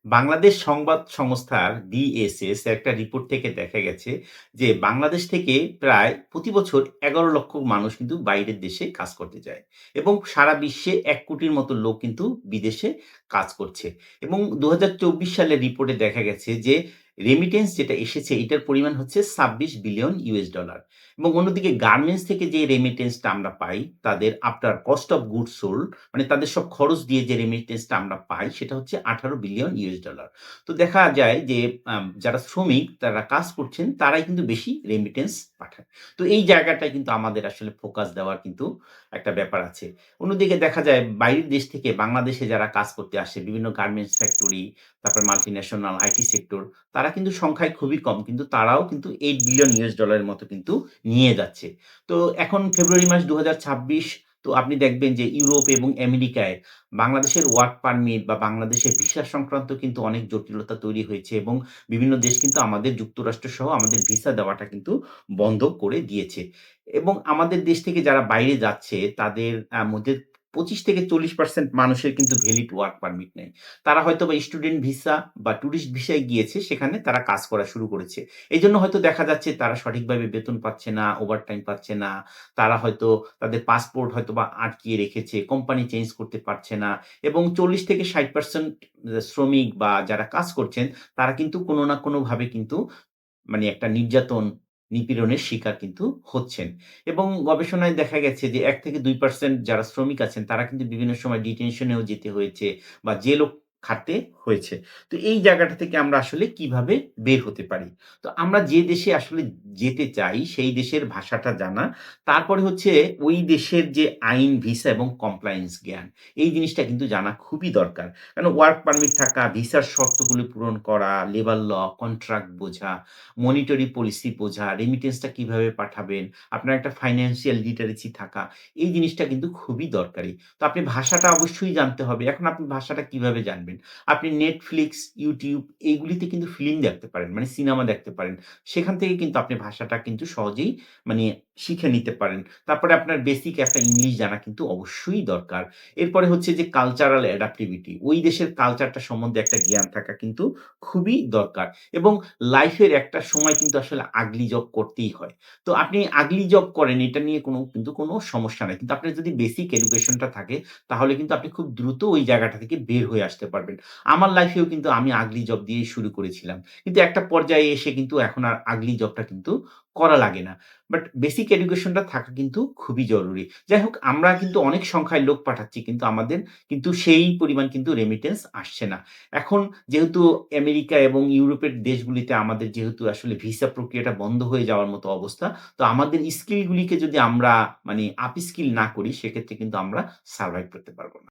বাংলাদেশ সংবাদ সংস্থার ডিএসএস একটা রিপোর্ট থেকে দেখা গেছে যে বাংলাদেশ থেকে প্রায় প্রতি বছর ১১ লক্ষ মানুষ কিন্তু বাইরের দেশে কাজ করতে যায় এবং সারা বিশ্বে ১ কোটির মতো লোক কিন্তু বিদেশে কাজ করছে এবং ২০২৪ সালের রিপোর্টে দেখা গেছে যে রেমিটেন্স যেটা এসেছে এটার পরিমাণ হচ্ছে ২৬ বিলিয়ন ইউএস ডলার এবং অন্যদিকে গার্মেন্টস থেকে যে রেমিটেন্সটা আমরা পাই তাদের after cost of goods sold মানে তাদের সব খরচ দিয়ে যে রেমিটেন্সটা আমরা পাই সেটা হচ্ছে ১৮ বিলিয়ন ইউএস ডলার। তো দেখা যায় যে যারা শ্রমিক তারা কাজ করছেন তারাই কিন্তু বেশি রেমিটেন্স পাঠায়। তো এই জায়গাটায় কিন্তু আমাদের আসলে ফোকাস দেওয়ার কিন্তু একটা ব্যাপার আছে। অন্যদিকে দেখা যায় বাইরের দেশ থেকে বাংলাদেশে যারা কাজ করতে আসে বিভিন্ন গার্মেন্টস ফ্যাক্টরি, তারপর মাল্টিন্যাশনাল আইটি সেক্টর তারা কিন্তু সংখ্যায় খুবই কম। কিন্তু তারাও কিন্তু ৮ বিলিয়ন ইউএস ডলারের মতো কিন্তু নিয়ে যাচ্ছে। তো এখন ফেব্রুয়ারি মাস ২০২৬ তো আপনি দেখবেন যে ইউরোপ এবং আমেরিকায় বাংলাদেশের ওয়ার্ক পারমিট বা বাংলাদেশের ভিসা সংক্রান্ত কিন্তু অনেক জটিলতা তৈরি হয়েছে এবং বিভিন্ন দেশ কিন্তু আমাদের যুক্তরাষ্ট্র সহ আমাদের ভিসা দেওয়াটা কিন্তু বন্ধ করে দিয়েছে। এবং আমাদের দেশ থেকে যারা বাইরে যাচ্ছে তাদের মধ্যে ২৫-৪০% মানুষের কিন্তু ভ্যালিড ওয়ার্ক পারমিট নেই। তারা হয়তোবা স্টুডেন্ট ভিসা বা টুরিস্ট ভিসায় গিয়েছে সেখানে তারা কাজ করা শুরু করেছে। এজন্য হয়তো দেখা যাচ্ছে তারা সঠিকভাবে বেতন পাচ্ছে না, ওভারটাইম পাচ্ছে না। তারা হয়তো তাদের পাসপোর্ট হয়তোবা আটকিয়ে রেখেছে, কোম্পানি চেঞ্জ করতে পারছে না এবং ৪০-৬০% শ্রমিক বা যারা কাজ করছেন তারা কিন্তু কোন না কোনভাবে কিন্তু মানে একটা নির্যাতন, নিপীড়নের শিকার কিন্তু হচ্ছেন। এবং গবেষণায় দেখা গেছে যে ১-২% যারা শ্রমিক আছেন তারা কিন্তু বিভিন্ন সময় ডিটেনশন এও যেতে হয়েছে বা জেলও খাটতে হয়েছে। তো এই জায়গাটা থেকে আমরা আসলে কিভাবে বের হতে পারি? তো আমরা যে দেশে আসলে যেতে চাই সেই দেশের ভাষাটা জানা, তারপরে হচ্ছে ওই দেশের যে আইন, ভিসা এবং কমপ্লায়েন্স জ্ঞান, এই জিনিসটা কিন্তু জানা খুবই দরকার। কারণ ওয়ার্ক পারমিট থাকা, ভিসার শর্তগুলি পূরণ করা, লেবার ল, কন্ট্রাক্ট বোঝা, মনিটরি পলিসি বোঝা, রেমিটেন্সটা কিভাবে পাঠাবেন, আপনার একটা ফাইন্যান্সিয়াল লিটারেসি থাকা, এই জিনিসটা কিন্তু খুবই দরকারি। তো আপনি ভাষাটা অবশ্যই জানতে হবে। এখন আপনি ভাষাটা কিভাবে জানবেন? আপনি Netflix, YouTube এইগুলিতে কিন্তু ফিল্ম দেখতে পারেন, মানে সিনেমা দেখতে পারেন। সেখান থেকে কিন্তু আপনি ভাষাটা কিন্তু সহজেই মানে শিখে নিতে পারেন। তারপরে আপনার বেসিক একটা ইংলিশ জানা কিন্তু অবশ্যই দরকার। এরপরে হচ্ছে যে কালচারাল অ্যাডাপ্টিভিটি, ওই দেশের কালচারটা সম্বন্ধে একটা জ্ঞান থাকা কিন্তু খুবই দরকার এবং লাইফের একটা সময় কিন্তু আসলে আগলি জব করতেই হয়। তো আপনি আগলি জব করেন এটা নিয়ে কোনো সমস্যা নাই। কিন্তু আপনার যদি বেসিক এডুকেশনটা থাকে তাহলে কিন্তু আপনি খুব দ্রুত ওই জায়গাটা থেকে বের হয়ে আসতে পারবেন। আমার লাইফেও কিন্তু আমি আগলি জব দিয়েই শুরু করেছিলাম। কিন্তু একটা পর্যায়ে এসে কিন্তু এখন আর আগলি জবটা কিন্তু করা লাগে না। বাট বেসিক এডুকেশনটা থাকা কিন্তু খুবই জরুরি। যাই হোক আমরা কিন্তু অনেক সংখ্যায় লোক পাঠাচ্ছি কিন্তু আমাদের কিন্তু সেই পরিমাণ কিন্তু রেমিটেন্স আসছে না। এখন যেহেতু আমেরিকা এবং ইউরোপের দেশগুলিতে আমাদের যেহেতু আসলে ভিসা প্রক্রিয়াটা বন্ধ হয়ে যাওয়ার মতো অবস্থা, তো আমাদের স্কিল গুলিকে যদি আমরা মানে আপ স্কিল না করি সেক্ষেত্রে কিন্তু আমরা সারভাইভ করতে পারব না।